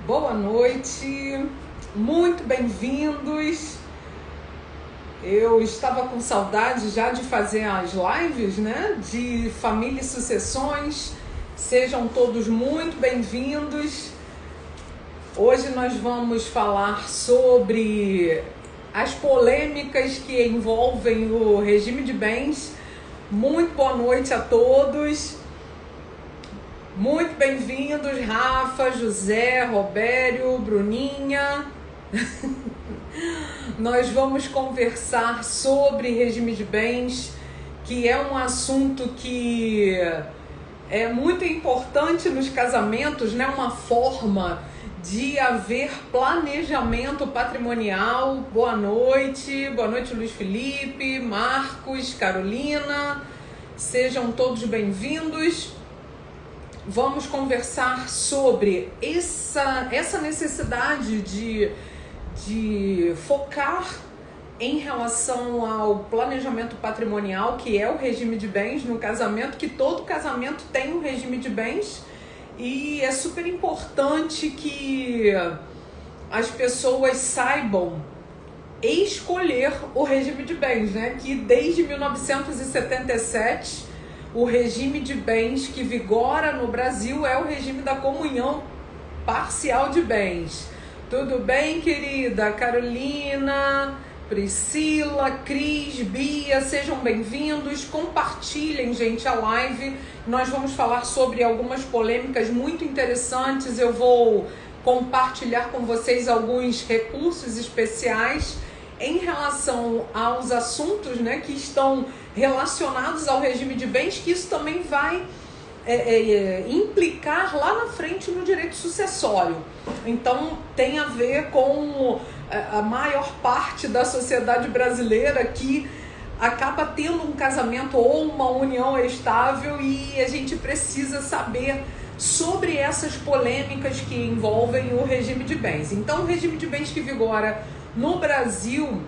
Boa noite, muito bem-vindos. Eu estava com saudade já de fazer as lives, né, de família e sucessões. Sejam todos muito bem-vindos. Hoje nós vamos falar sobre as polêmicas que envolvem o regime de bens. Muito boa noite a todos. Muito bem-vindos, Rafa, José, Robério, Bruninha. Nós vamos conversar sobre regime de bens, que é um assunto que é muito importante nos casamentos, né? Uma forma de haver planejamento patrimonial. Boa noite Luiz Felipe, Marcos, Carolina, sejam todos bem-vindos. Vamos conversar sobre essa necessidade de focar em relação ao planejamento patrimonial, que é o regime de bens no casamento, que todo casamento tem um regime de bens, e é super importante que as pessoas saibam escolher o regime de bens, né? Que desde 1977 o regime de bens que vigora no Brasil é o regime da comunhão parcial de bens. Tudo bem, querida? Carolina, Priscila, Cris, Bia, sejam bem-vindos. Compartilhem, gente, a live. Nós vamos falar sobre algumas polêmicas muito interessantes. Eu vou compartilhar com vocês alguns recursos especiais em relação aos assuntos, né, que estão relacionados ao regime de bens, que isso também vai implicar lá na frente no direito sucessório. Então tem a ver com a maior parte da sociedade brasileira que acaba tendo um casamento ou uma união estável, e a gente precisa saber sobre essas polêmicas que envolvem o regime de bens. Então o regime de bens que vigora no Brasil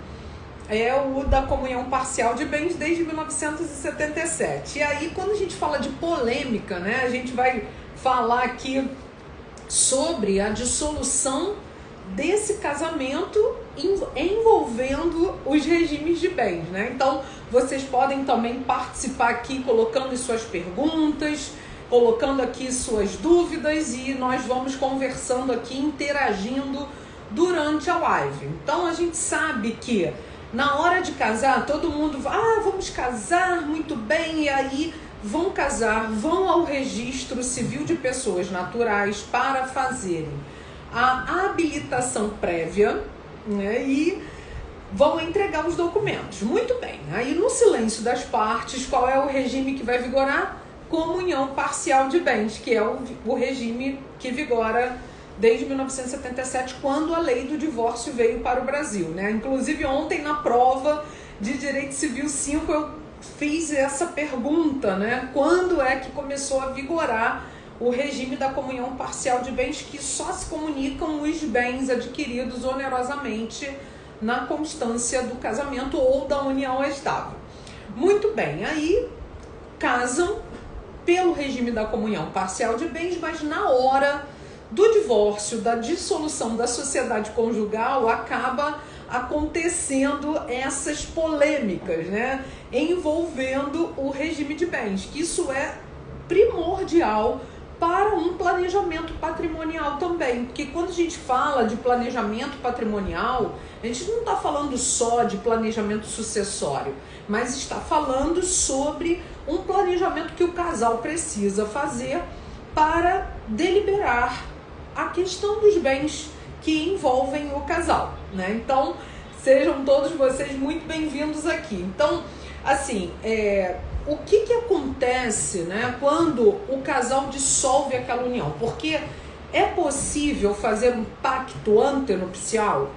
é o da comunhão parcial de bens desde 1977. E aí, quando a gente fala de polêmica, né, a gente vai falar aqui sobre a dissolução desse casamento envolvendo os regimes de bens, né? Então, vocês podem também participar aqui colocando suas perguntas, colocando aqui suas dúvidas, e nós vamos conversando aqui, interagindo durante a live. Então, a gente sabe que na hora de casar, todo mundo vai, vamos casar, muito bem, e aí vão casar, vão ao registro civil de pessoas naturais para fazerem a habilitação prévia, né, e vão entregar os documentos. Muito bem, aí no silêncio das partes, qual é o regime que vai vigorar? Comunhão parcial de bens, que é o regime que vigora desde 1977, quando a lei do divórcio veio para o Brasil, né? Inclusive ontem na prova de Direito Civil 5 eu fiz essa pergunta, né? Quando é que começou a vigorar o regime da comunhão parcial de bens, que só se comunicam os bens adquiridos onerosamente na constância do casamento ou da união estável? Muito bem, aí casam pelo regime da comunhão parcial de bens, mas na hora do divórcio, da dissolução da sociedade conjugal, acaba acontecendo essas polêmicas, né, envolvendo o regime de bens, que isso é primordial para um planejamento patrimonial também, porque quando a gente fala de planejamento patrimonial, a gente não está falando só de planejamento sucessório, mas está falando sobre um planejamento que o casal precisa fazer para deliberar a questão dos bens que envolvem o casal, né? Então, sejam todos vocês muito bem-vindos aqui. Então, assim, o que acontece, né, quando o casal dissolve aquela união? Porque é possível fazer um pacto antenupcial?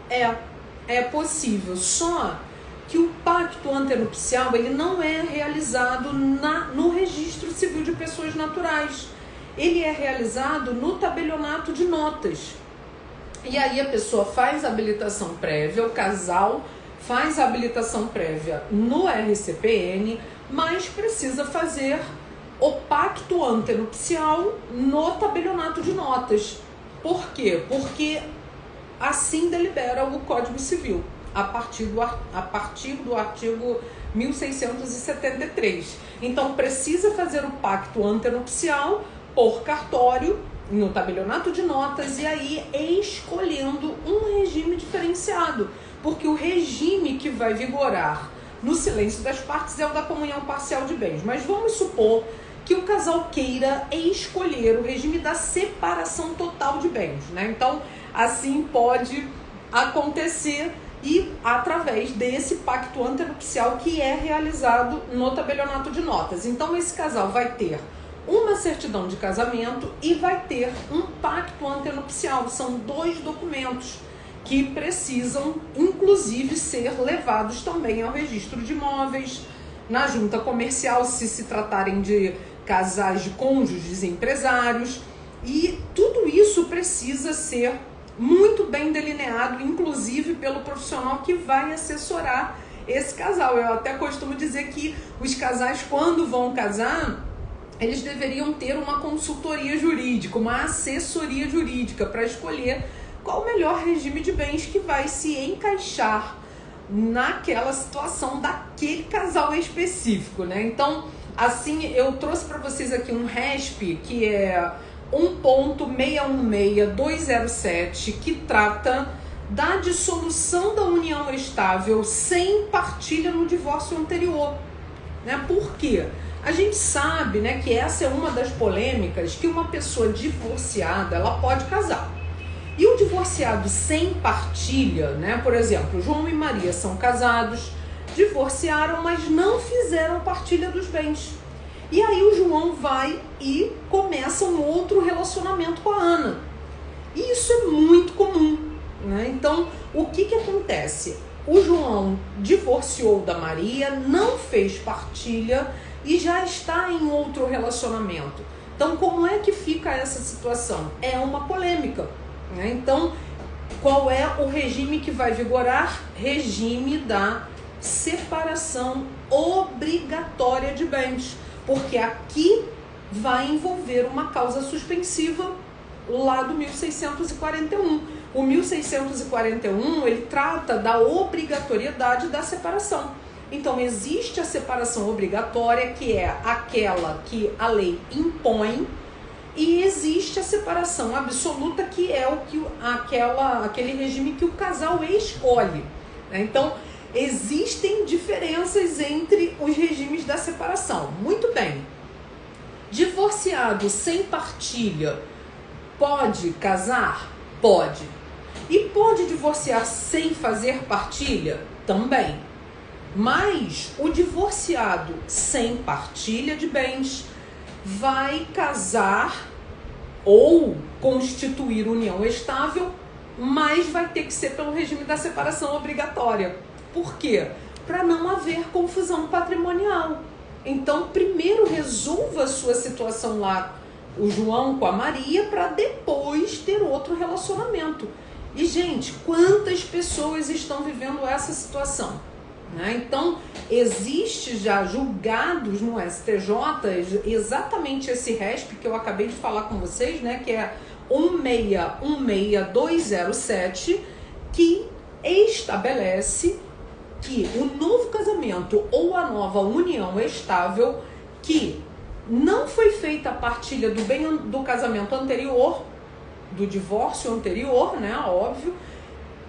É possível, só que o pacto antenupcial, ele não é realizado no registro civil de pessoas naturais. Ele é realizado no tabelionato de notas. E aí a pessoa faz a habilitação prévia, o casal faz a habilitação prévia no RCPN, mas precisa fazer o pacto antenupcial no tabelionato de notas. Por quê? Porque assim delibera o Código Civil, a partir do artigo 1673. Então, precisa fazer o pacto antenupcial por cartório, no tabelionato de notas, e aí escolhendo um regime diferenciado, porque o regime que vai vigorar no silêncio das partes é o da comunhão parcial de bens. Mas vamos supor que o casal queira escolher o regime da separação total de bens, né? Então, assim pode acontecer e através desse pacto antenupcial que é realizado no tabelionato de notas. Então, esse casal vai ter uma certidão de casamento e vai ter um pacto antenupcial. São 2 documentos que precisam, inclusive, ser levados também ao registro de imóveis, na junta comercial, se tratarem de casais de cônjuges empresários, e tudo isso precisa ser muito bem delineado, inclusive pelo profissional que vai assessorar esse casal. Eu até costumo dizer que os casais, quando vão casar, eles deveriam ter uma consultoria jurídica, uma assessoria jurídica para escolher qual o melhor regime de bens que vai se encaixar naquela situação daquele casal específico, né? Então, assim, eu trouxe para vocês aqui um RESP que é 1.616207, que trata da dissolução da união estável sem partilha no divórcio anterior, né? Por quê? A gente sabe, né, que essa é uma das polêmicas, que uma pessoa divorciada, ela pode casar. E o divorciado sem partilha, né, por exemplo, João e Maria são casados, divorciaram, mas não fizeram partilha dos bens. E aí o João vai e começa um outro relacionamento com a Ana. E isso é muito comum, né? Então, o que acontece? O João divorciou da Maria, não fez partilha e já está em outro relacionamento. Então, como é que fica essa situação? É uma polêmica, né? Então, qual é o regime que vai vigorar? Regime da separação obrigatória de bens, porque aqui vai envolver uma causa suspensiva lá do 1641. O 1641, ele trata da obrigatoriedade da separação. Então, existe a separação obrigatória, que é aquela que a lei impõe, e existe a separação absoluta, que é aquele regime que o casal escolhe, né? Então, existem diferenças entre os regimes da separação. Muito bem. Divorciado sem partilha pode casar? Pode. E pode divorciar sem fazer partilha? Também. Mas o divorciado sem partilha de bens vai casar ou constituir união estável, mas vai ter que ser pelo regime da separação obrigatória. Por quê? Para não haver confusão patrimonial. Então, primeiro resolva a sua situação lá, o João com a Maria, para depois ter outro relacionamento. E, gente, quantas pessoas estão vivendo essa situação, né? Então, existe já julgados no STJ exatamente esse RESP que eu acabei de falar com vocês, né? Que é 1.616207, que estabelece que o novo casamento ou a nova união estável que não foi feita a partilha do bem do casamento anterior, do divórcio anterior, né, óbvio,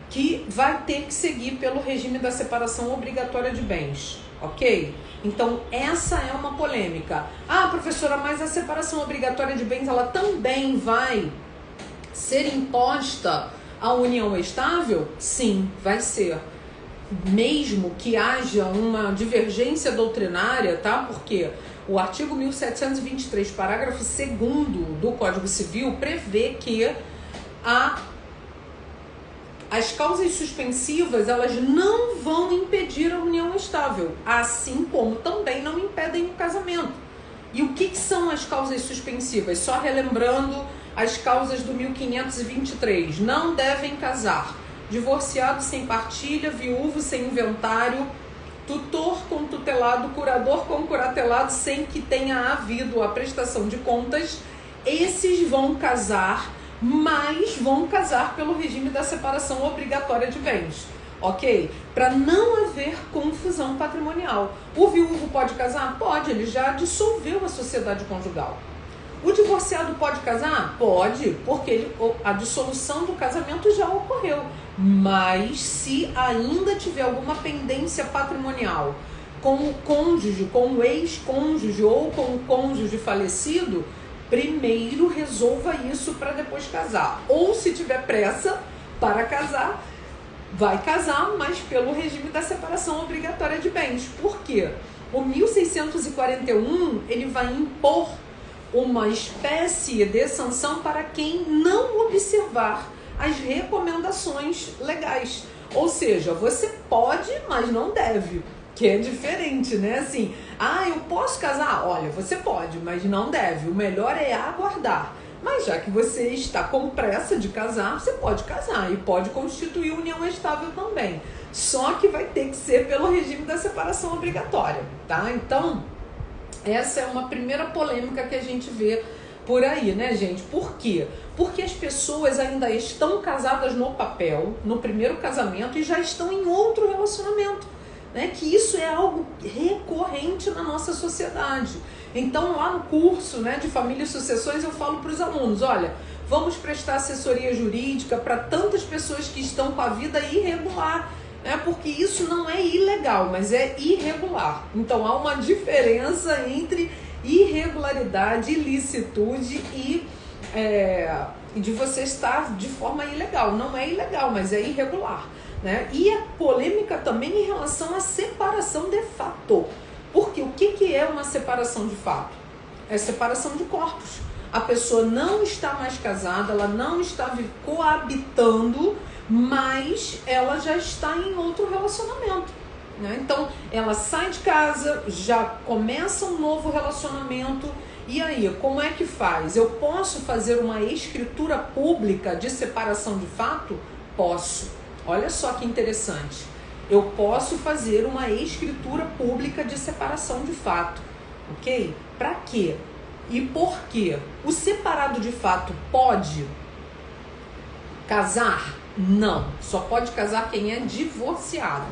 que vai ter que seguir pelo regime da separação obrigatória de bens, ok? Então, essa é uma polêmica. Ah, professora, mas a separação obrigatória de bens, ela também vai ser imposta à união estável? Sim, vai ser. Mesmo que haja uma divergência doutrinária, tá? Porque o artigo 1723, parágrafo 2º do Código Civil prevê que as causas suspensivas, elas não vão impedir a união estável, assim como também não impedem o casamento. E o que são as causas suspensivas? Só relembrando as causas do 1523. Não devem casar divorciado sem partilha, viúvo sem inventário, tutor com tutelado, curador com curatelado, sem que tenha havido a prestação de contas. Esses vão casar mas vão casar pelo regime da separação obrigatória de bens, ok? Para não haver confusão patrimonial. O viúvo pode casar? Pode, ele já dissolveu a sociedade conjugal. O divorciado pode casar? Pode, porque a dissolução do casamento já ocorreu. Mas se ainda tiver alguma pendência patrimonial com o cônjuge, com o ex-cônjuge ou com o cônjuge falecido, primeiro resolva isso para depois casar. Ou se tiver pressa para casar, vai casar, mas pelo regime da separação obrigatória de bens. Por quê? O 1641, ele vai impor uma espécie de sanção para quem não observar as recomendações legais. Ou seja, você pode, mas não deve, que é diferente, né? Assim, eu posso casar? Olha, você pode, mas não deve. O melhor é aguardar. Mas já que você está com pressa de casar, você pode casar e pode constituir união estável também. Só que vai ter que ser pelo regime da separação obrigatória, tá? Então, essa é uma primeira polêmica que a gente vê por aí, né, gente? Por quê? Porque as pessoas ainda estão casadas no papel, no primeiro casamento, e já estão em outro relacionamento, né? Que isso é algo recorrente na nossa sociedade. Então, lá no curso, né, de Família e Sucessões, eu falo para os alunos, olha, vamos prestar assessoria jurídica para tantas pessoas que estão com a vida irregular, né? Porque isso não é ilegal, mas é irregular. Então, há uma diferença entre irregularidade, ilicitude e de você estar de forma ilegal. Não é ilegal, mas é irregular, né? E a polêmica também em relação à separação de fato. Porque o que é uma separação de fato? É separação de corpos. A pessoa não está mais casada, ela não está coabitando, mas ela já está em outro relacionamento, né? Então, ela sai de casa, já começa um novo relacionamento. E aí, como é que faz? Eu posso fazer uma escritura pública de separação de fato? Posso. Olha só que interessante. Eu posso fazer uma escritura pública de separação de fato, ok? Para quê? E por quê? O separado de fato pode casar? Não. Só pode casar quem é divorciado.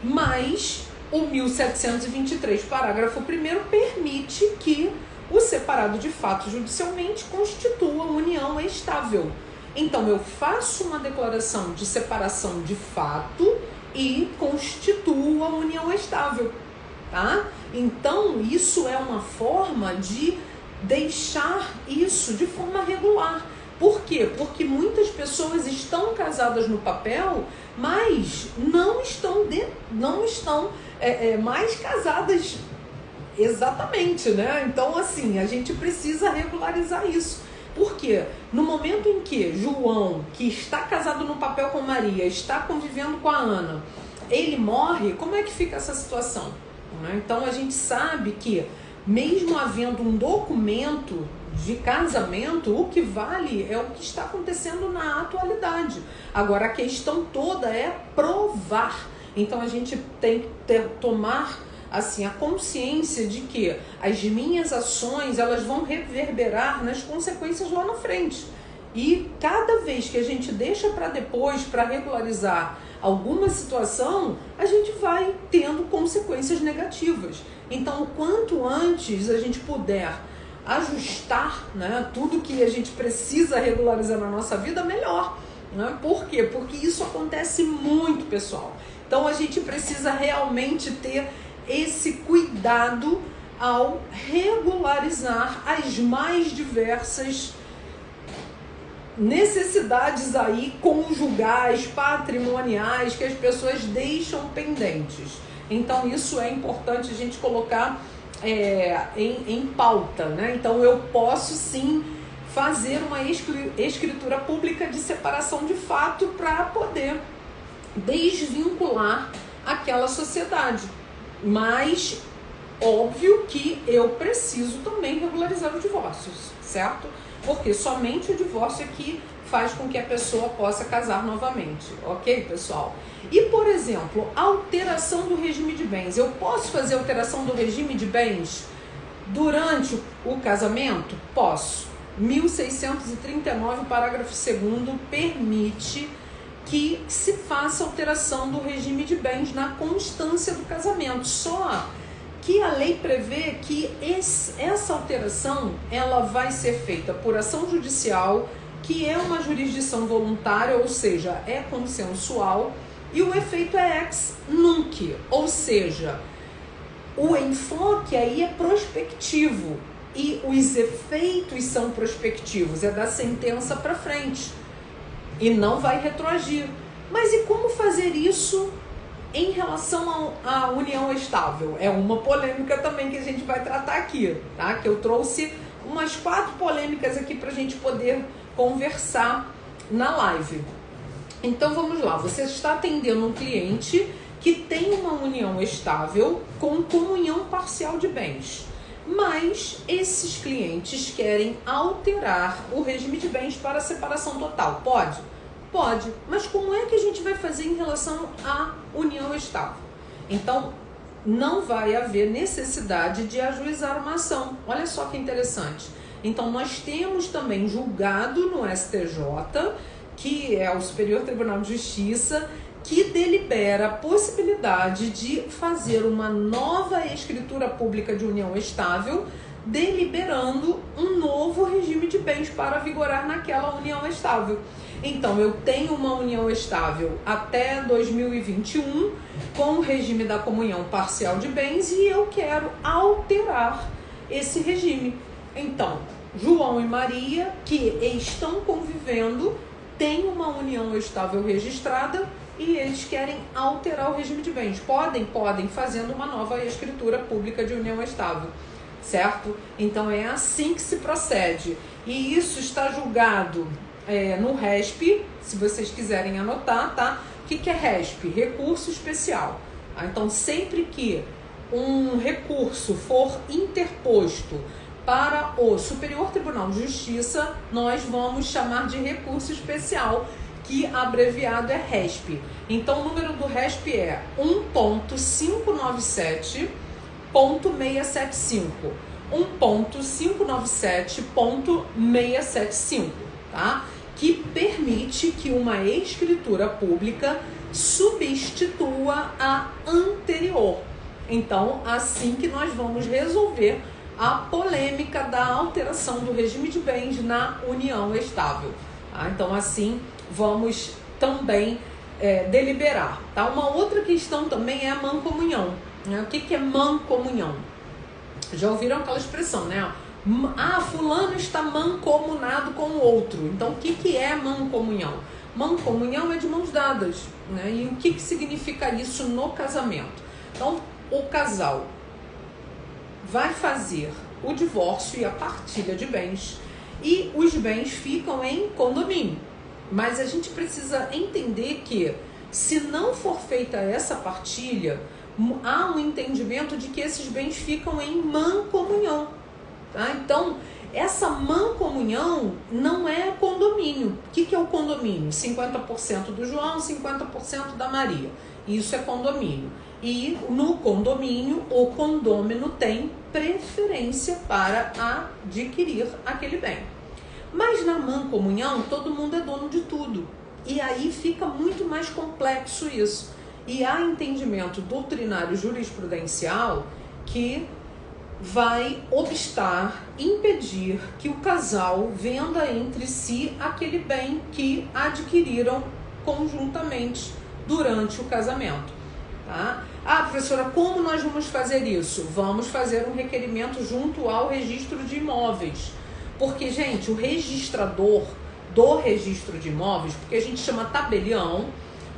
Mas o 1723, parágrafo 1º, permite que o separado de fato judicialmente constitua união estável. Então, eu faço uma declaração de separação de fato e constitua a união estável, tá? Então, isso é uma forma de deixar isso de forma regular. Por quê? Porque muitas pessoas estão casadas no papel, mas não estão mais casadas exatamente, né? Então, assim, a gente precisa regularizar isso. Por quê? No momento em que João, que está casado no papel com Maria, está convivendo com a Ana, ele morre, como é que fica essa situação? Então, a gente sabe que, mesmo havendo um documento de casamento, o que vale é o que está acontecendo na atualidade. Agora, a questão toda é provar. Então, a gente tem que tomar assim, a consciência de que as minhas ações, elas vão reverberar nas consequências lá na frente. E cada vez que a gente deixa para depois, para regularizar alguma situação, a gente vai tendo consequências negativas. Então, o quanto antes a gente puder ajustar, né, tudo que a gente precisa regularizar na nossa vida, melhor, né? Por quê? Porque isso acontece muito, pessoal. Então, a gente precisa realmente ter esse cuidado ao regularizar as mais diversas necessidades aí conjugais, patrimoniais, que as pessoas deixam pendentes. Então, isso é importante a gente colocar em pauta, né? Então, eu posso sim fazer uma escritura pública de separação de fato para poder desvincular aquela sociedade. Mas, óbvio que eu preciso também regularizar os divórcios, certo? Porque somente o divórcio é que faz com que a pessoa possa casar novamente, ok, pessoal? E, por exemplo, alteração do regime de bens. Eu posso fazer alteração do regime de bens durante o casamento? Posso. 1639, parágrafo 2º, permite que se faça alteração do regime de bens na constância do casamento. Só que a lei prevê que essa alteração ela vai ser feita por ação judicial, que é uma jurisdição voluntária, ou seja, é consensual, e o efeito é ex nunc, ou seja, o enfoque aí é prospectivo e os efeitos são prospectivos, é da sentença para frente e não vai retroagir. Mas e como fazer isso em relação à união estável? É uma polêmica também que a gente vai tratar aqui, tá? Que eu trouxe umas 4 polêmicas aqui para a gente poder conversar na live. Então vamos lá, você está atendendo um cliente que tem uma união estável com comunhão parcial de bens, mas esses clientes querem alterar o regime de bens para separação total. Pode? Pode, mas como é que a gente vai fazer em relação à união estável? Então, não vai haver necessidade de ajuizar uma ação. Olha só que interessante. Então, nós temos também julgado no STJ, que é o Superior Tribunal de Justiça, que delibera a possibilidade de fazer uma nova escritura pública de união estável, deliberando um novo regime de bens para vigorar naquela união estável. Então, eu tenho uma união estável até 2021 com o regime da comunhão parcial de bens e eu quero alterar esse regime. Então, João e Maria, que estão convivendo, têm uma união estável registrada e eles querem alterar o regime de bens. Podem, fazendo uma nova escritura pública de união estável, certo? Então, é assim que se procede. E isso está julgado no RESP, se vocês quiserem anotar, tá? O que é RESP? Recurso especial. Então, sempre que um recurso for interposto para o Superior Tribunal de Justiça, nós vamos chamar de recurso especial, que abreviado é RESP. Então, o número do RESP é 1.597.675. 1.597.675, tá? Que permite que uma escritura pública substitua a anterior. Então, assim que nós vamos resolver a polêmica da alteração do regime de bens na união estável. Tá? Então, assim, vamos também deliberar. Tá? Uma outra questão também é a mancomunhão. Né? O que é mancomunhão? Já ouviram aquela expressão, né? Ah, fulano está mancomunado com o outro. Então, o que é mancomunhão? Mancomunhão é de mãos dadas, né? E o que significa isso no casamento? Então, o casal vai fazer o divórcio e a partilha de bens e os bens ficam em condomínio. Mas a gente precisa entender que, se não for feita essa partilha, há um entendimento de que esses bens ficam em mancomunhão. Tá? Então, essa mancomunhão não é condomínio. O que é o condomínio? 50% do João, 50% da Maria. Isso é condomínio. E no condomínio, o condômino tem preferência para adquirir aquele bem. Mas na mancomunhão, todo mundo é dono de tudo. E aí fica muito mais complexo isso. E há entendimento doutrinário jurisprudencial que vai obstar, impedir que o casal venda entre si aquele bem que adquiriram conjuntamente durante o casamento. Tá? Ah, professora, como nós vamos fazer isso? Vamos fazer um requerimento junto ao registro de imóveis. Porque, gente, o registrador do registro de imóveis, porque a gente chama tabelião,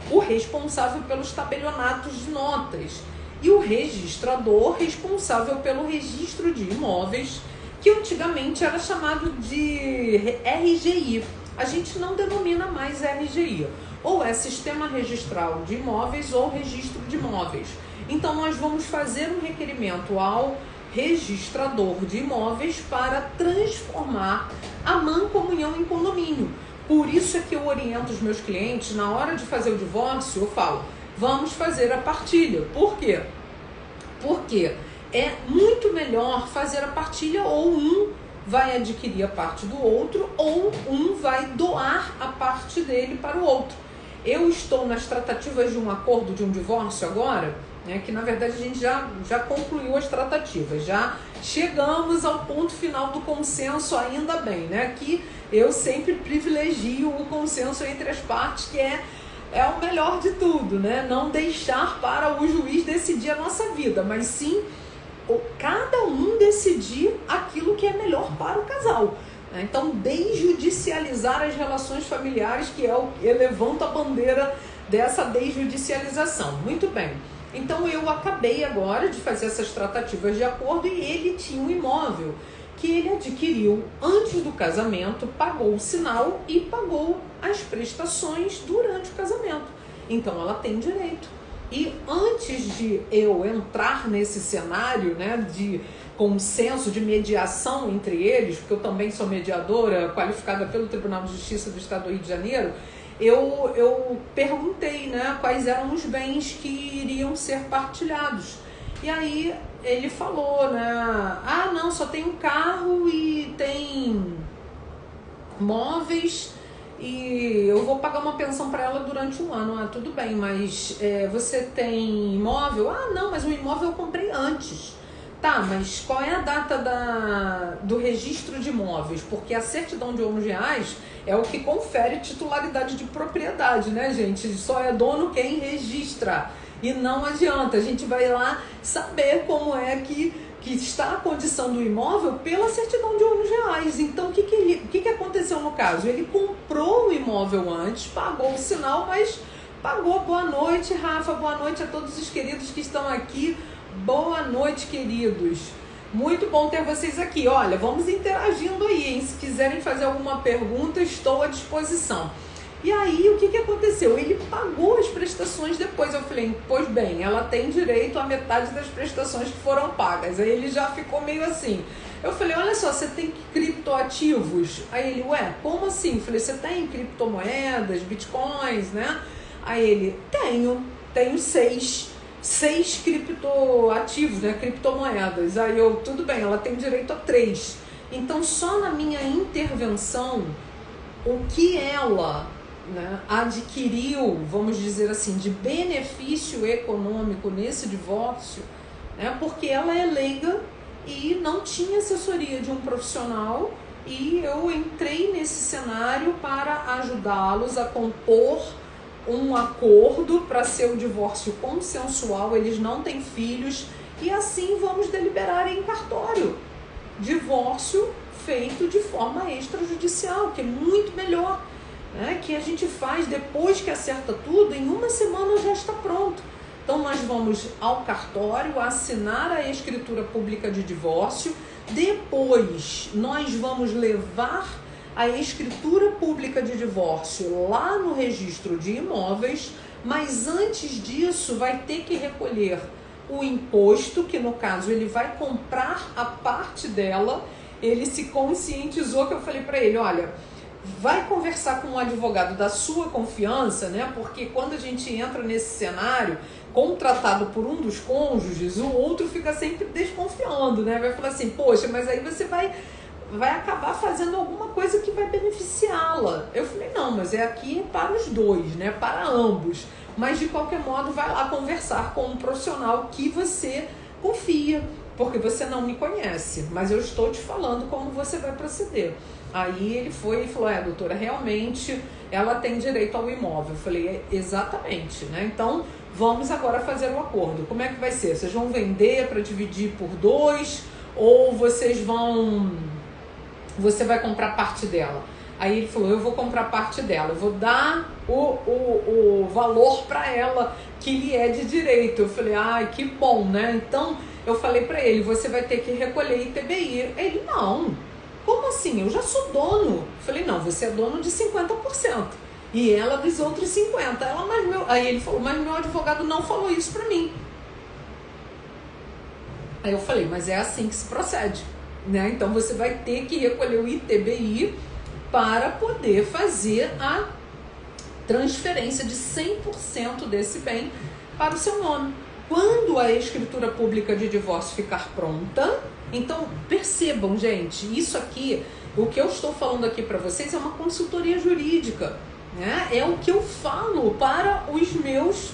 o responsável pelos tabelionatos de notas, e o registrador responsável pelo registro de imóveis, que antigamente era chamado de RGI. A gente não denomina mais RGI. Ou é Sistema Registral de Imóveis ou Registro de Imóveis. Então, nós vamos fazer um requerimento ao registrador de imóveis para transformar a mancomunhão em condomínio. Por isso é que eu oriento os meus clientes, na hora de fazer o divórcio, eu falo, vamos fazer a partilha. Por quê? Porque é muito melhor fazer a partilha ou um vai adquirir a parte do outro ou um vai doar a parte dele para o outro. Eu estou nas tratativas de um acordo de um divórcio agora, né, que na verdade a gente já concluiu as tratativas, já chegamos ao ponto final do consenso, ainda bem, né, que eu sempre privilegio o consenso entre as partes, que é o melhor de tudo, né, não deixar para o juiz decidir a nossa vida, mas sim cada um decidir aquilo que é melhor para o casal. Então, desjudicializar as relações familiares, que é o que levanta a bandeira dessa desjudicialização. Muito bem. Então, eu acabei agora de fazer essas tratativas de acordo e ele tinha um imóvel que ele adquiriu antes do casamento, pagou o sinal e pagou as prestações durante o casamento. Então, ela tem direito. E antes de eu entrar nesse cenário, né, de consenso, de mediação entre eles, porque eu também sou mediadora qualificada pelo Tribunal de Justiça do Estado do Rio de Janeiro, eu perguntei, né, quais eram os bens que iriam ser partilhados. E aí ele falou, né, não, só tem um carro e tem móveis e eu vou pagar uma pensão para ela durante um ano. Tudo bem, mas você tem imóvel? Não, mas o imóvel eu comprei antes. Tá, mas qual é a data do registro de imóveis? Porque a certidão de ônus reais é o que confere titularidade de propriedade, né, gente? Só é dono quem registra. E não adianta, a gente vai lá saber como é que está a condição do imóvel pela certidão de ônus reais. Então, o que aconteceu no caso? Ele comprou o imóvel antes, pagou o sinal, mas pagou. Boa noite, Rafa, boa noite a todos os queridos que estão aqui. Boa noite, queridos. Muito bom ter vocês aqui. Olha, vamos interagindo aí, hein? Se quiserem fazer alguma pergunta, estou à disposição. E aí, o que aconteceu? Ele pagou as prestações depois. Eu falei, pois bem, ela tem direito à metade das prestações que foram pagas. Aí ele já ficou meio assim. Eu falei, olha só, você tem criptoativos? Aí ele, como assim? Eu falei, você tem criptomoedas, bitcoins, né? Aí ele, tenho 6 criptoativos, né? Criptomoedas. Aí eu, tudo bem, ela tem direito a 3. Então, só na minha intervenção, o que ela, né, adquiriu, vamos dizer assim, de benefício econômico nesse divórcio, né, porque ela é leiga e não tinha assessoria de um profissional, e eu entrei nesse cenário para ajudá-los a compor um acordo para ser o divórcio consensual. Eles não têm filhos e assim vamos deliberar em cartório. Divórcio feito de forma extrajudicial, que é muito melhor, né? Que a gente faz depois que acerta tudo, em uma semana já está pronto. Então nós vamos ao cartório assinar a escritura pública de divórcio, depois nós vamos levar a escritura pública de divórcio lá no registro de imóveis, mas antes disso vai ter que recolher o imposto, que no caso ele vai comprar a parte dela. Ele se conscientizou, que eu falei para ele, olha, vai conversar com um advogado da sua confiança, né? Porque quando a gente entra nesse cenário, contratado por um dos cônjuges, o outro fica sempre desconfiando, né? Vai falar assim, poxa, mas aí você vai acabar fazendo alguma coisa que vai beneficiá-la. Eu falei, não, mas é aqui para os dois, né? Para ambos. Mas de qualquer modo, vai lá conversar com um profissional que você confia, porque você não me conhece, mas eu estou te falando como você vai proceder. Aí ele foi e falou, doutora, realmente ela tem direito ao imóvel. Eu falei, exatamente, né? Então, vamos agora fazer um acordo. Como é que vai ser? Vocês vão vender para dividir por 2 ou você vai comprar parte dela? Aí ele falou, eu vou comprar parte dela, eu vou dar o valor para ela que lhe é de direito. Eu falei, que bom, né? Então, eu falei para ele, você vai ter que recolher ITBI. Ele, não, como assim? Eu já sou dono. Eu falei, não, você é dono de 50%. E ela dos outros 50%. Aí ele falou, mas meu advogado não falou isso para mim. Aí eu falei, mas é assim que se procede, né? Então você vai ter que recolher o ITBI para poder fazer a transferência de 100% desse bem para o seu nome. Quando a escritura pública de divórcio ficar pronta, então percebam, gente, isso aqui, o que eu estou falando aqui para vocês é uma consultoria jurídica, né? É o que eu falo para os meus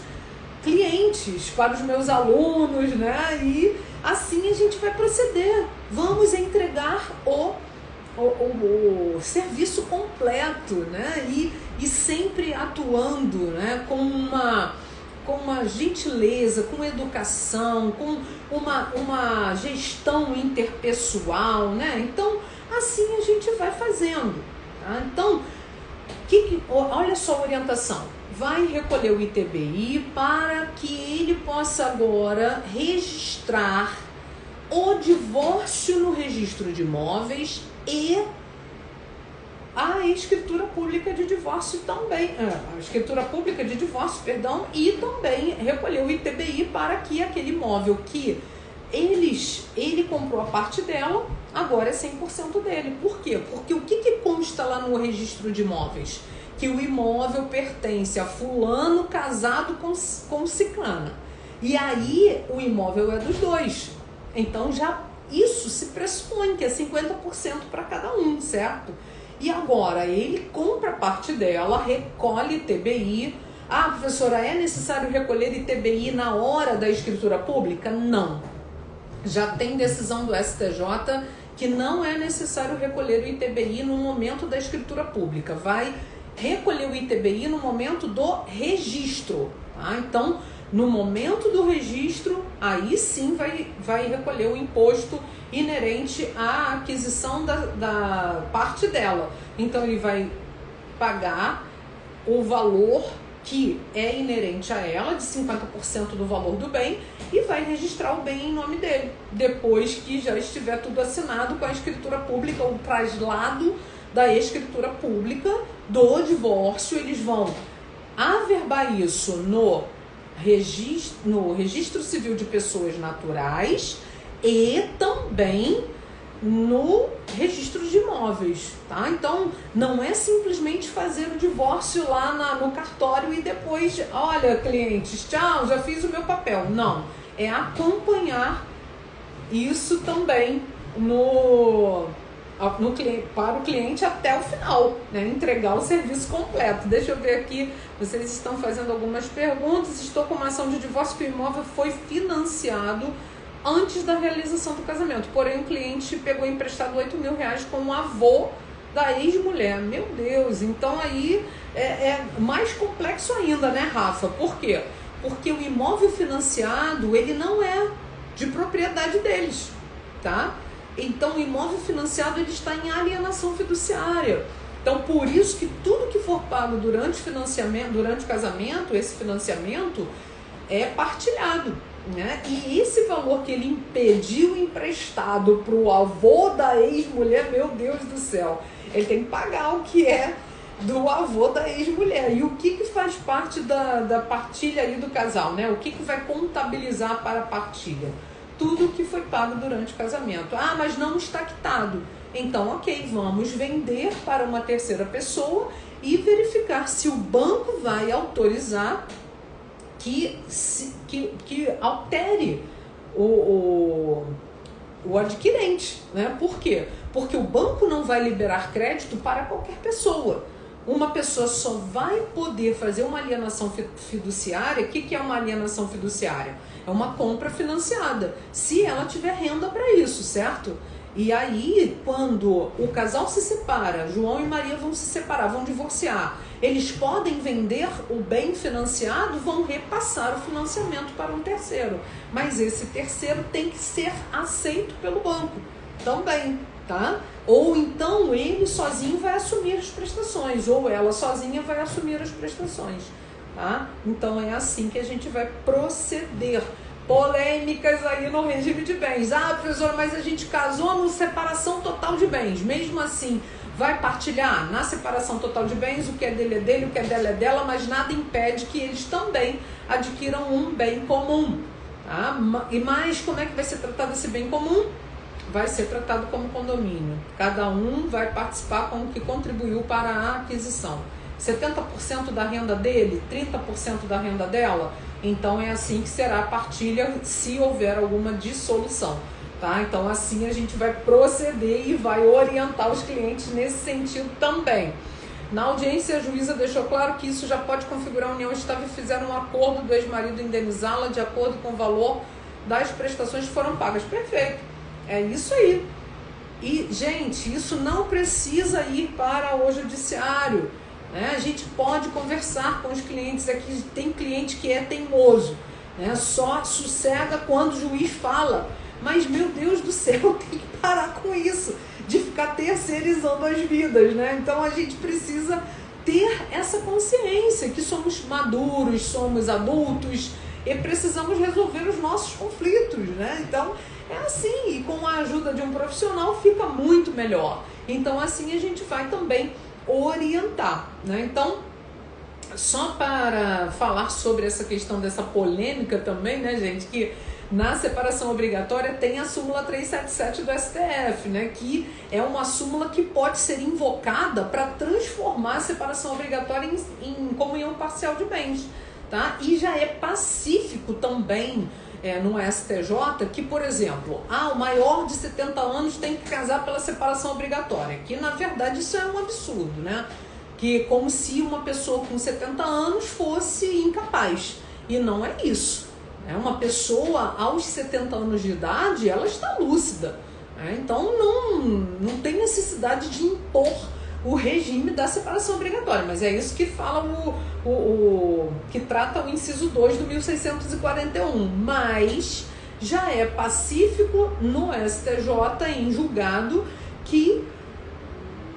clientes, para os meus alunos, né? E assim a gente vai proceder. Vamos entregar o serviço completo, né? E sempre atuando, né? com uma gentileza, com educação, com uma gestão interpessoal, né? Então, assim a gente vai fazendo, tá? Então, olha só a orientação. Vai recolher o ITBI para que ele possa agora registrar o divórcio no registro de imóveis e a escritura pública de divórcio também, a escritura pública de divórcio, perdão, e também recolher o ITBI para que aquele imóvel que ele comprou a parte dela, agora é 100% dele. Por quê? Porque o que consta lá no registro de imóveis? Que o imóvel pertence a fulano casado com ciclana. E aí o imóvel é dos dois. Então já isso se pressupõe que é 50% para cada um, certo? E agora ele compra a parte dela, recolhe ITBI. Ah, professora, é necessário recolher ITBI na hora da escritura pública? Não. Já tem decisão do STJ que não é necessário recolher o ITBI no momento da escritura pública. Vai recolher o ITBI no momento do registro, tá? Então, no momento do registro, aí sim vai recolher o imposto inerente à aquisição da parte dela. Então, ele vai pagar o valor que é inerente a ela, de 50% do valor do bem, e vai registrar o bem em nome dele. Depois que já estiver tudo assinado com a escritura pública, o traslado da escritura pública do divórcio, eles vão averbar isso no registro civil de pessoas naturais e também no registro de imóveis, tá? Então, não é simplesmente fazer o divórcio lá no cartório e depois, olha, clientes, tchau, já fiz o meu papel. Não, é acompanhar isso também para o cliente até o final, né? Entregar o serviço completo. Deixa eu ver aqui, vocês estão fazendo algumas perguntas. Estou com uma ação de divórcio que o imóvel foi financiado antes da realização do casamento, porém o cliente pegou emprestado R$8.000 com o avô da ex-mulher. Meu Deus, então aí é mais complexo ainda, né, Rafa? Por quê? Porque o imóvel financiado, ele não é de propriedade deles, tá? Então o imóvel financiado, ele está em alienação fiduciária. Então por isso que tudo que for pago durante o casamento, esse financiamento é partilhado, né? E esse valor que ele pediu emprestado para o avô da ex-mulher, meu Deus do céu, ele tem que pagar o que é do avô da ex-mulher. E o que faz parte da partilha ali do casal, né? O que vai contabilizar para a partilha? Tudo que foi pago durante o casamento. Ah, mas não está quitado. Então, ok, vamos vender para uma terceira pessoa e verificar se o banco vai autorizar que altere o adquirente, né? Por quê? Porque o banco não vai liberar crédito para qualquer pessoa. Uma pessoa só vai poder fazer uma alienação fiduciária. O que é uma alienação fiduciária? É uma compra financiada, se ela tiver renda para isso, certo? E aí, quando o casal se separa, João e Maria vão se separar, vão divorciar, eles podem vender o bem financiado, vão repassar o financiamento para um terceiro. Mas esse terceiro tem que ser aceito pelo banco também, tá? Ou então ele sozinho vai assumir as prestações, ou ela sozinha vai assumir as prestações, tá? Então é assim que a gente vai proceder. Polêmicas aí no regime de bens. Ah, professora, mas a gente casou no separação total de bens. Mesmo assim, vai partilhar na separação total de bens, o que é dele é dele, o que é dela é dela, mas nada impede que eles também adquiram um bem comum. Tá? E mais, como é que vai ser tratado esse bem comum? Vai ser tratado como condomínio. Cada um vai participar com o que contribuiu para a aquisição. 70% da renda dele, 30% da renda dela. Então é assim que será a partilha se houver alguma dissolução, tá? Então assim a gente vai proceder e vai orientar os clientes nesse sentido também. Na audiência, a juíza deixou claro que isso já pode configurar a união estável e fizeram um acordo do ex-marido indenizá-la de acordo com o valor das prestações que foram pagas. Perfeito, é isso aí. E, gente, isso não precisa ir para o judiciário, né? A gente pode conversar com os clientes aqui. Tem cliente que é teimoso, né? Só sossega quando o juiz fala. Mas, meu Deus do céu, tem que parar com isso, de ficar terceirizando as vidas, né? Então, a gente precisa ter essa consciência que somos maduros, somos adultos e precisamos resolver os nossos conflitos, né? Então, é assim, e com a ajuda de um profissional fica muito melhor. Então, assim a gente vai também orientar, né? Então, só para falar sobre essa questão dessa polêmica também, né, gente, que na separação obrigatória tem a súmula 377 do STF, né, que é uma súmula que pode ser invocada para transformar a separação obrigatória em comunhão parcial de bens, tá? E já é pacífico também no STJ que, por exemplo, o maior de 70 anos tem que casar pela separação obrigatória, que na verdade isso é um absurdo, né? Que como se uma pessoa com 70 anos fosse incapaz, e não é isso. Uma pessoa aos 70 anos de idade, ela está lúcida, né? Então não tem necessidade de impor o regime da separação obrigatória, mas é isso que fala que trata o inciso 2 do 1641, mas já é pacífico no STJ em julgado que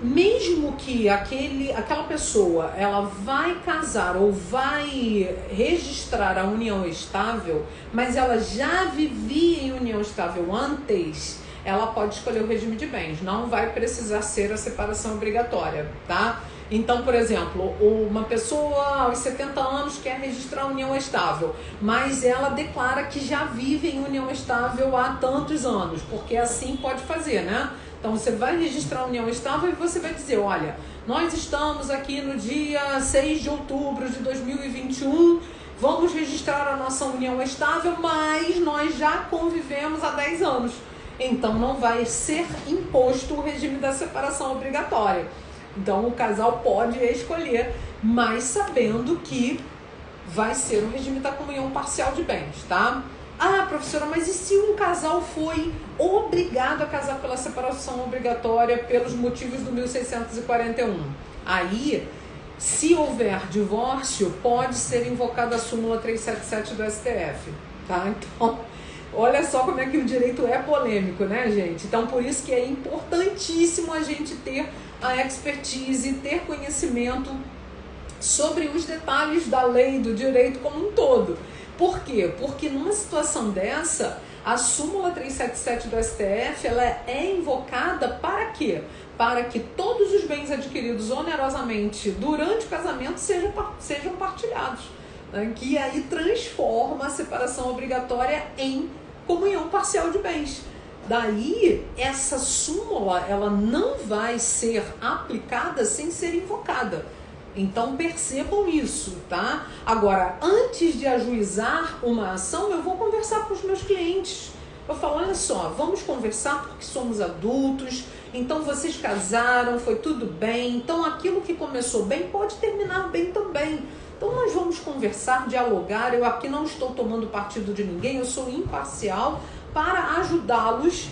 mesmo que aquela pessoa ela vai casar ou vai registrar a união estável, mas ela já vivia em união estável antes, ela pode escolher o regime de bens, não vai precisar ser a separação obrigatória, tá? Então, por exemplo, uma pessoa aos 70 anos quer registrar união estável, mas ela declara que já vive em união estável há tantos anos, porque assim pode fazer, né? Então, você vai registrar a união estável e você vai dizer, olha, nós estamos aqui no dia 6 de outubro de 2021, vamos registrar a nossa união estável, mas nós já convivemos há 10 anos. Então, não vai ser imposto o regime da separação obrigatória. Então, o casal pode escolher, mas sabendo que vai ser o regime da comunhão parcial de bens, tá? Professora, mas e se um casal foi obrigado a casar pela separação obrigatória pelos motivos do 1641? Aí, se houver divórcio, pode ser invocada a súmula 377 do STF, tá? Então, olha só como é que o direito é polêmico, né, gente? Então, por isso que é importantíssimo a gente ter a expertise, ter conhecimento sobre os detalhes da lei, do direito como um todo. Por quê? Porque numa situação dessa, a súmula 377 do STF, ela é invocada para quê? Para que todos os bens adquiridos onerosamente durante o casamento sejam partilhados, né? Que aí transforma a separação obrigatória em comunhão parcial de bens. Daí, essa súmula, ela não vai ser aplicada sem ser invocada. Então, percebam isso, tá? Agora, antes de ajuizar uma ação, eu vou conversar com os meus clientes. Eu falo, olha só, vamos conversar porque somos adultos, então vocês casaram, foi tudo bem, então aquilo que começou bem pode terminar bem também. Então, nós vamos conversar, dialogar, eu aqui não estou tomando partido de ninguém, eu sou imparcial para ajudá-los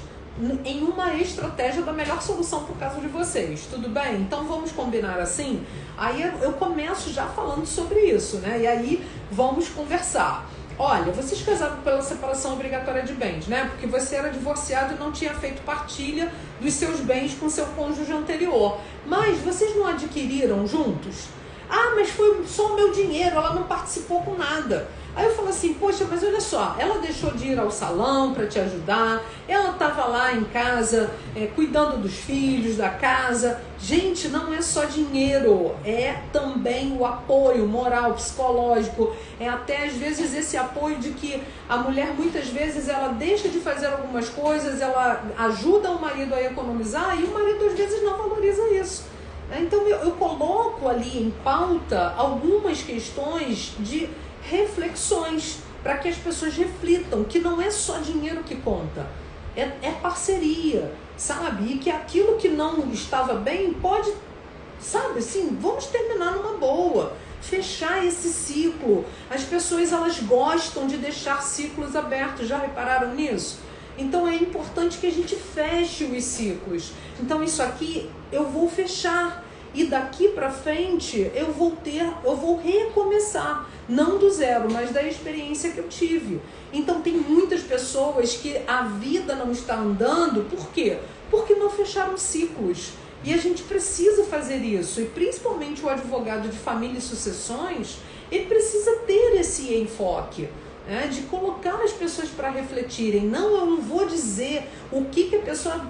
em uma estratégia da melhor solução para o caso de vocês, tudo bem? Então vamos combinar assim? Aí eu começo já falando sobre isso, né? E aí vamos conversar. Olha, vocês casaram pela separação obrigatória de bens, né? Porque você era divorciado e não tinha feito partilha dos seus bens com seu cônjuge anterior. Mas vocês não adquiriram juntos? Mas foi só o meu dinheiro, ela não participou com nada. Aí eu falo assim, poxa, mas olha só, ela deixou de ir ao salão para te ajudar, ela estava lá em casa cuidando dos filhos, da casa. Gente, não é só dinheiro, é também o apoio moral, psicológico, é até às vezes esse apoio de que a mulher muitas vezes ela deixa de fazer algumas coisas, ela ajuda o marido a economizar e o marido às vezes não valoriza isso. Então eu coloco ali em pauta algumas questões de reflexões para que as pessoas reflitam que não é só dinheiro que conta, é parceria, sabe? E que aquilo que não estava bem pode, sabe, assim, vamos terminar numa boa, fechar esse ciclo. As pessoas, elas gostam de deixar ciclos abertos, já repararam nisso? Então é importante que a gente feche os ciclos. Então isso aqui eu vou fechar e daqui para frente eu vou recomeçar, não do zero, mas da experiência que eu tive. Então tem muitas pessoas que a vida não está andando, por quê? Porque não fecharam ciclos. E a gente precisa fazer isso, e principalmente o advogado de família e sucessões, ele precisa ter esse enfoque, né, de colocar as pessoas para refletirem. Não, eu não vou dizer o que a pessoa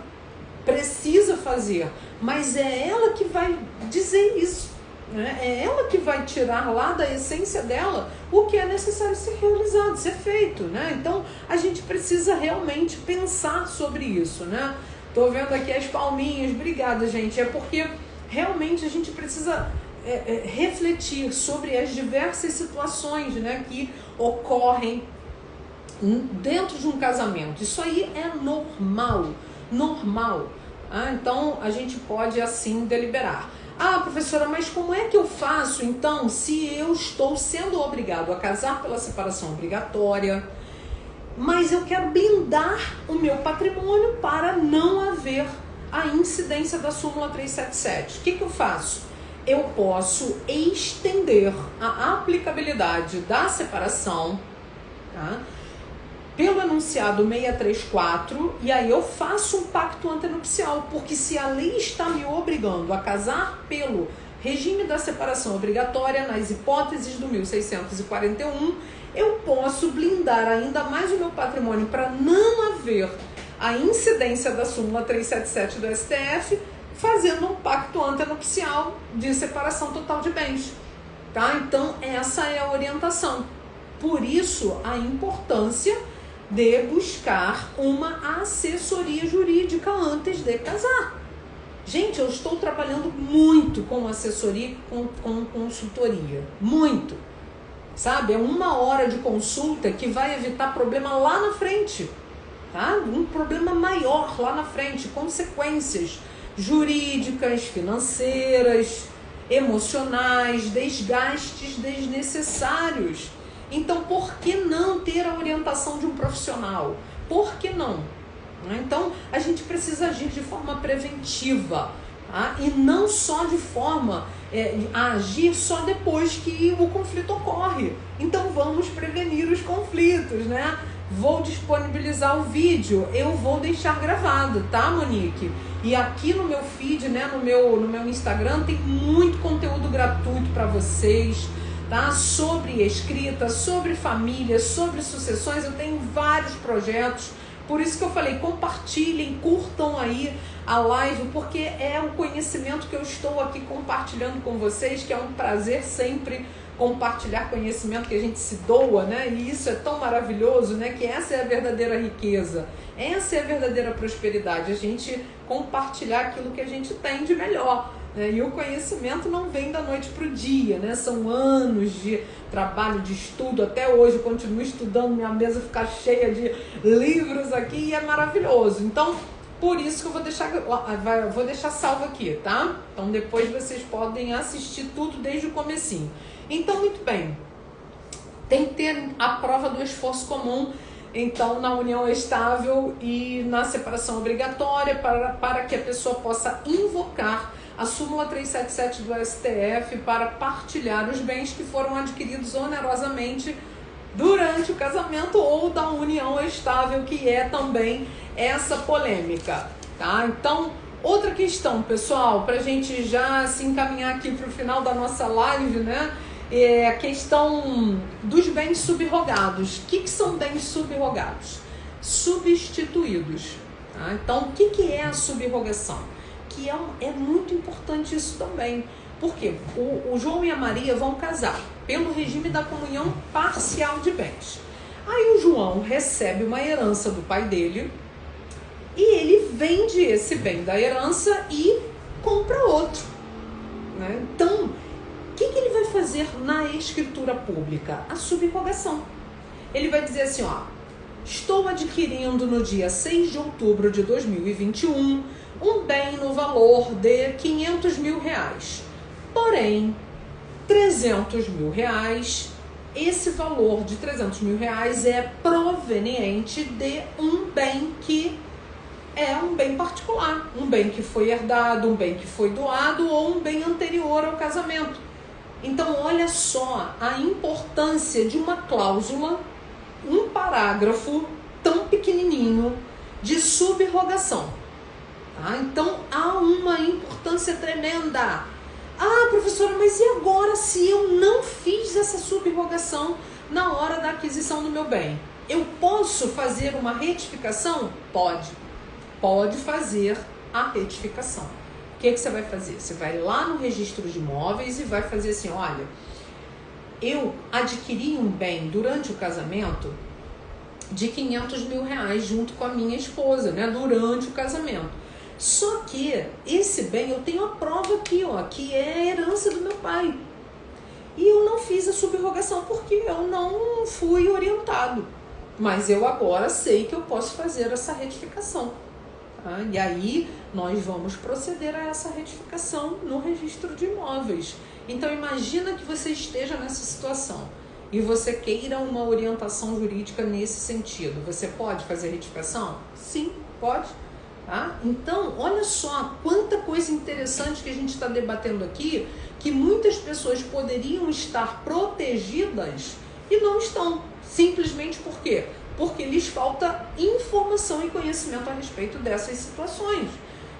precisa fazer, mas é ela que vai dizer isso, né? É ela que vai tirar lá da essência dela o que é necessário ser realizado, ser feito, né? Então a gente precisa realmente pensar sobre isso, né? Tô vendo aqui as palminhas, obrigada, gente. É porque realmente a gente precisa refletir sobre as diversas situações, né, que ocorrem dentro de um casamento. Isso aí é normal. Então a gente pode assim deliberar. Ah, professora, mas como é que eu faço então se eu estou sendo obrigado a casar pela separação obrigatória, mas eu quero blindar o meu patrimônio para não haver a incidência da súmula 377? O que eu faço? Eu posso estender a aplicabilidade da separação, tá, pelo enunciado 634, e aí eu faço um pacto antenupcial, porque se a lei está me obrigando a casar pelo regime da separação obrigatória, nas hipóteses do 1641, eu posso blindar ainda mais o meu patrimônio para não haver a incidência da súmula 377 do STF, fazendo um pacto antenupcial de separação total de bens, tá? Então essa é a orientação. Por isso a importância de buscar uma assessoria jurídica antes de casar. Gente, eu estou trabalhando muito com assessoria, com consultoria, muito, sabe? É 1 hora de consulta que vai evitar problema lá na frente, tá? Um problema maior lá na frente, consequências jurídicas, financeiras, emocionais, desgastes desnecessários. Então, por que não ter a orientação de um profissional? Por que não? Então, a gente precisa agir de forma preventiva, tá? E não só de forma a agir só depois que o conflito ocorre. Então, vamos prevenir os conflitos, né? Vou disponibilizar o vídeo, eu vou deixar gravado, tá, Monique? E aqui no meu feed, né, no meu Instagram, tem muito conteúdo gratuito para vocês, tá? Sobre escrita, sobre família, sobre sucessões. Eu tenho vários projetos, por isso que eu falei, compartilhem, curtam aí a live, porque é um conhecimento que eu estou aqui compartilhando com vocês, que é um prazer sempre compartilhar conhecimento que a gente se doa, né? E isso é tão maravilhoso, né? Que essa é a verdadeira riqueza, essa é a verdadeira prosperidade, a gente compartilhar aquilo que a gente tem de melhor, né? E o conhecimento não vem da noite para o dia, né? São anos de trabalho, de estudo. Até hoje eu continuo estudando, minha mesa fica cheia de livros aqui e é maravilhoso. Então, por isso que eu vou deixar salvo aqui, tá? Então depois vocês podem assistir tudo desde o comecinho. Então, muito bem, tem que ter a prova do esforço comum, então, na união estável e na separação obrigatória, para que a pessoa possa invocar a súmula 377 do STF para partilhar os bens que foram adquiridos onerosamente durante o casamento ou da união estável, que é também essa polêmica, tá? Então, outra questão, pessoal, para a gente já se encaminhar aqui para o final da nossa live, né? É a questão dos bens subrogados. O que são bens subrogados? Substituídos, tá? Então, o que é a subrogação? Que é muito importante isso também. Por quê? O João e a Maria vão casar pelo regime da comunhão parcial de bens. Aí o João recebe uma herança do pai dele e ele vende esse bem da herança e compra outro. né? Então, o que ele vai fazer na escritura pública? A subrogação. Ele vai dizer assim, ó, estou adquirindo no dia 6 de outubro de 2021 um bem no valor de R$500 mil. Porém, R$300 mil, esse valor de R$300 mil é proveniente de um bem que é um bem particular, um bem que foi herdado, um bem que foi doado ou um bem anterior ao casamento. Então, olha só a importância de uma cláusula, um parágrafo tão pequenininho de subrogação. Tá? Então, há uma importância tremenda. Ah, professora, mas e agora se eu não fiz essa subrogação na hora da aquisição do meu bem? Eu posso fazer uma retificação? Pode. Pode fazer a retificação. O que você vai fazer? Você vai lá no registro de imóveis e vai fazer assim, olha, eu adquiri um bem durante o casamento de R$500 mil junto com a minha esposa, né, durante o casamento. Só que esse bem, eu tenho a prova aqui, ó, que é a herança do meu pai. E eu não fiz a subrogação porque eu não fui orientado. Mas eu agora sei que eu posso fazer essa retificação. Tá? E aí nós vamos proceder a essa retificação no registro de imóveis. Então imagina que você esteja nessa situação e você queira uma orientação jurídica nesse sentido. Você pode fazer retificação? Sim, pode. Tá? Então, olha só quanta coisa interessante que a gente está debatendo aqui, que muitas pessoas poderiam estar protegidas e não estão. Simplesmente por quê? Porque lhes falta informação e conhecimento a respeito dessas situações.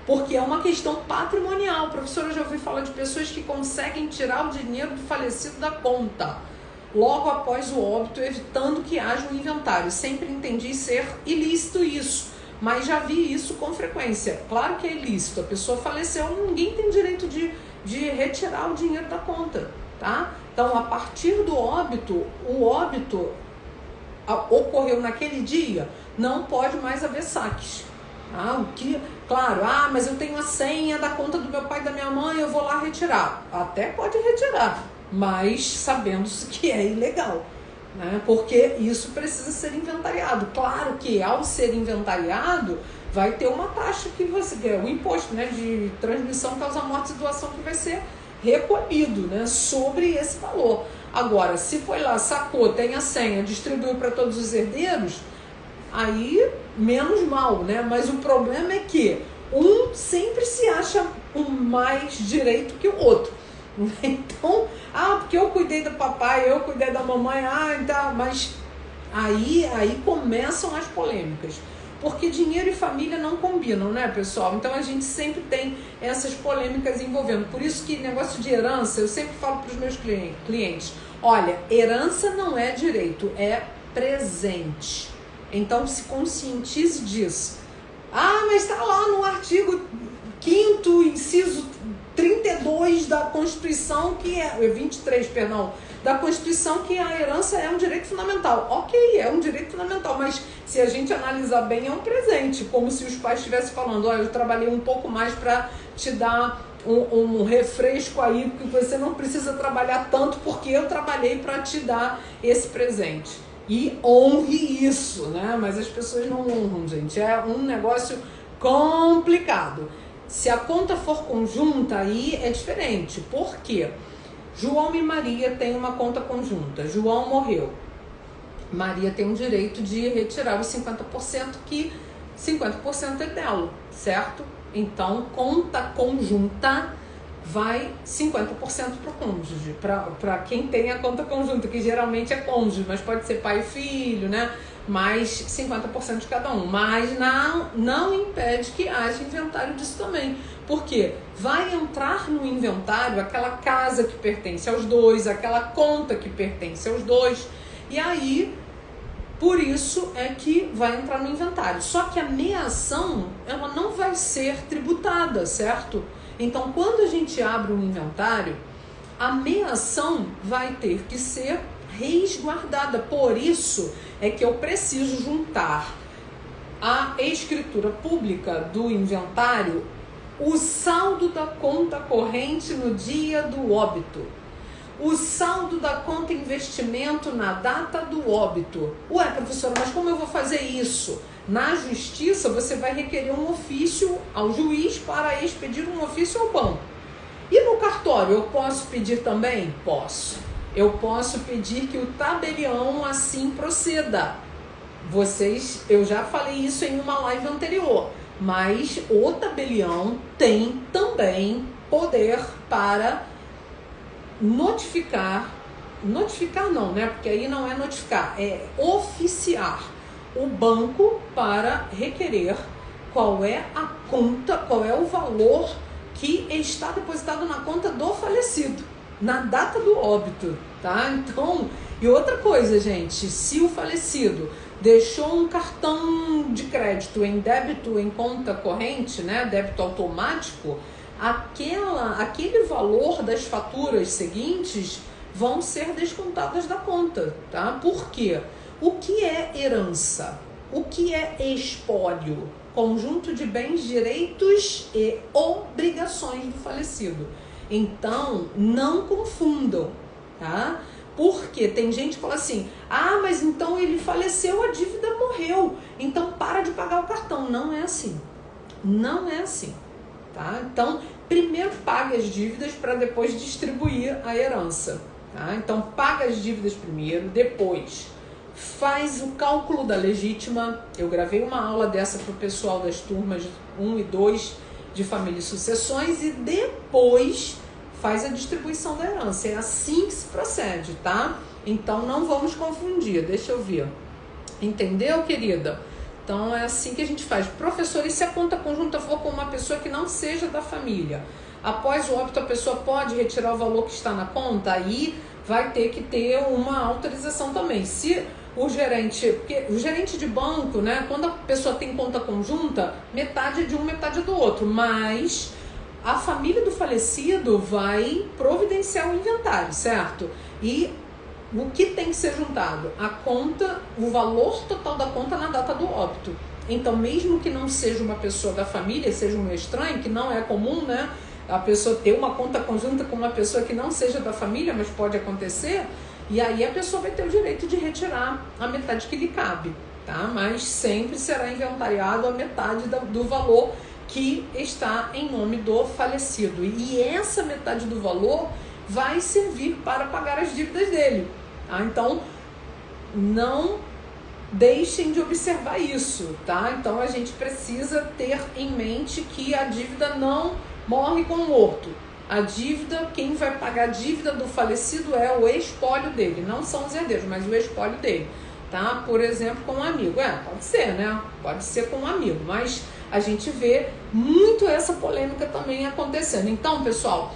Porque é uma questão patrimonial. Professora, eu já ouvi falar de pessoas que conseguem tirar o dinheiro do falecido da conta logo após o óbito, evitando que haja um inventário. Sempre entendi ser ilícito isso, mas já vi isso com frequência. Claro que é ilícito, a pessoa faleceu, ninguém tem direito de retirar o dinheiro da conta, tá? Então, a partir do óbito, o óbito ocorreu naquele dia, não pode mais haver saques. Tá? O que, claro, mas eu tenho a senha da conta do meu pai e da minha mãe, eu vou lá retirar. Até pode retirar, mas sabendo-se que é ilegal. Né? Porque isso precisa ser inventariado. Claro que ao ser inventariado vai ter uma taxa que você o imposto, né, de transmissão, causa morte e doação, que vai ser recolhido, né, sobre esse valor. Agora, se foi lá, sacou, tem a senha, distribuiu para todos os herdeiros, aí menos mal, né? Mas o problema é que um sempre se acha com mais direito que o outro. Então, porque eu cuidei do papai, eu cuidei da mamãe, então, mas aí começam as polêmicas. Porque dinheiro e família não combinam, né, pessoal? Então a gente sempre tem essas polêmicas envolvendo. Por isso que negócio de herança, eu sempre falo para os meus clientes, olha, herança não é direito, é presente. Então se conscientize disso. Mas está lá no artigo 5º, inciso 32 da Constituição, que é 23, perdão, da Constituição, que a herança é um direito fundamental. Ok, é um direito fundamental, mas se a gente analisar bem, é um presente, como se os pais estivessem falando, olha, eu trabalhei um pouco mais para te dar um refresco aí, porque você não precisa trabalhar tanto, porque eu trabalhei para te dar esse presente. E honre isso, né? Mas as pessoas não honram, gente. É um negócio complicado. Se a conta for conjunta, aí é diferente. Por quê? João e Maria têm uma conta conjunta. João morreu. Maria tem o direito de retirar os 50%, que 50% é dela, certo? Então, conta conjunta vai 50% para o cônjuge, para quem tem a conta conjunta, que geralmente é cônjuge, mas pode ser pai e filho, né? Mais 50% de cada um. Mas não impede que haja inventário disso também. Porque vai entrar no inventário aquela casa que pertence aos dois, aquela conta que pertence aos dois, e aí, por isso é que vai entrar no inventário. Só que a meação, ela não vai ser tributada, certo? Então, quando a gente abre um inventário, a meação vai ter que ser resguardada. Por isso é que eu preciso juntar a escritura pública do inventário, o saldo da conta corrente no dia do óbito, o saldo da conta investimento na data do óbito. Ué, professora, mas como eu vou fazer isso? Na justiça, você vai requerer um ofício ao juiz para expedir um ofício ao banco. E no cartório, eu posso pedir também? Posso. Eu posso pedir que o tabelião assim proceda. Eu já falei isso em uma live anterior, mas o tabelião tem também poder para notificar não, né? Porque aí não é notificar, é oficiar o banco para requerer qual é a conta, qual é o valor que está depositado na conta do falecido, na data do óbito, tá? Então, e outra coisa, gente, se o falecido deixou um cartão de crédito em débito em conta corrente, né, débito automático, aquele valor das faturas seguintes vão ser descontadas da conta, tá? Por quê? O que é herança? O que é espólio? Conjunto de bens, direitos e obrigações do falecido. Então, não confundam, tá? Porque tem gente que fala assim, mas então ele faleceu, a dívida morreu, então para de pagar o cartão. Não é assim, não é assim, tá? Então, primeiro paga as dívidas para depois distribuir a herança, tá? Então, paga as dívidas primeiro, depois faz o cálculo da legítima. Eu gravei uma aula dessa para o pessoal das turmas 1 e 2 de família e sucessões, e depois faz a distribuição da herança. É assim que se procede, tá? Então não vamos confundir. Deixa eu ver. Entendeu, querida? Então é assim que a gente faz. Professor, e se a conta conjunta for com uma pessoa que não seja da família? Após o óbito, a pessoa pode retirar o valor que está na conta? Aí vai ter que ter uma autorização também. Se o gerente, porque o gerente de banco, né, quando a pessoa tem conta conjunta, metade é de um, metade é do outro, mas a família do falecido vai providenciar o inventário, certo? E o que tem que ser juntado? A conta, o valor total da conta na data do óbito. Então, mesmo que não seja uma pessoa da família, seja um estranho, que não é comum, né? A pessoa ter uma conta conjunta com uma pessoa que não seja da família, mas pode acontecer, e aí a pessoa vai ter o direito de retirar a metade que lhe cabe, tá? Mas sempre será inventariado a metade do valor que está em nome do falecido. E essa metade do valor vai servir para pagar as dívidas dele, tá? Então, não deixem de observar isso, tá? Então, a gente precisa ter em mente que a dívida não morre com o morto. A dívida, quem vai pagar a dívida do falecido é o espólio dele, não são os herdeiros, mas o espólio dele, tá? Por exemplo, com um amigo. Pode ser, né? Pode ser com um amigo, mas a gente vê muito essa polêmica também acontecendo. Então, pessoal,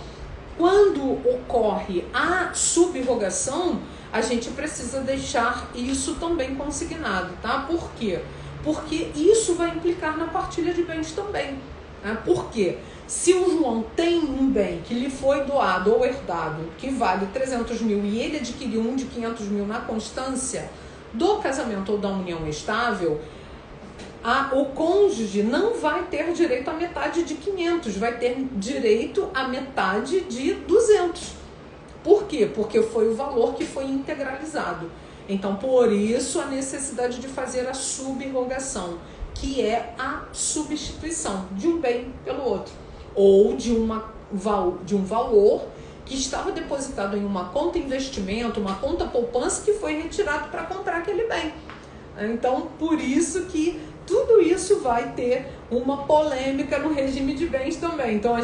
quando ocorre a subrogação, a gente precisa deixar isso também consignado, tá? Por quê? Porque isso vai implicar na partilha de bens também, né? Por quê? Se o João tem um bem que lhe foi doado ou herdado que vale 300 mil e ele adquiriu um de 500 mil na constância do casamento ou da união estável, o cônjuge não vai ter direito à metade de 500, vai ter direito à metade de 200. Por quê? Porque foi o valor que foi integralizado. Então, por isso, a necessidade de fazer a subrogação, que é a substituição de um bem pelo outro, ou de um valor que estava depositado em uma conta investimento, uma conta poupança, que foi retirado para comprar aquele bem. Então, por isso que tudo isso vai ter uma polêmica no regime de bens também. Então,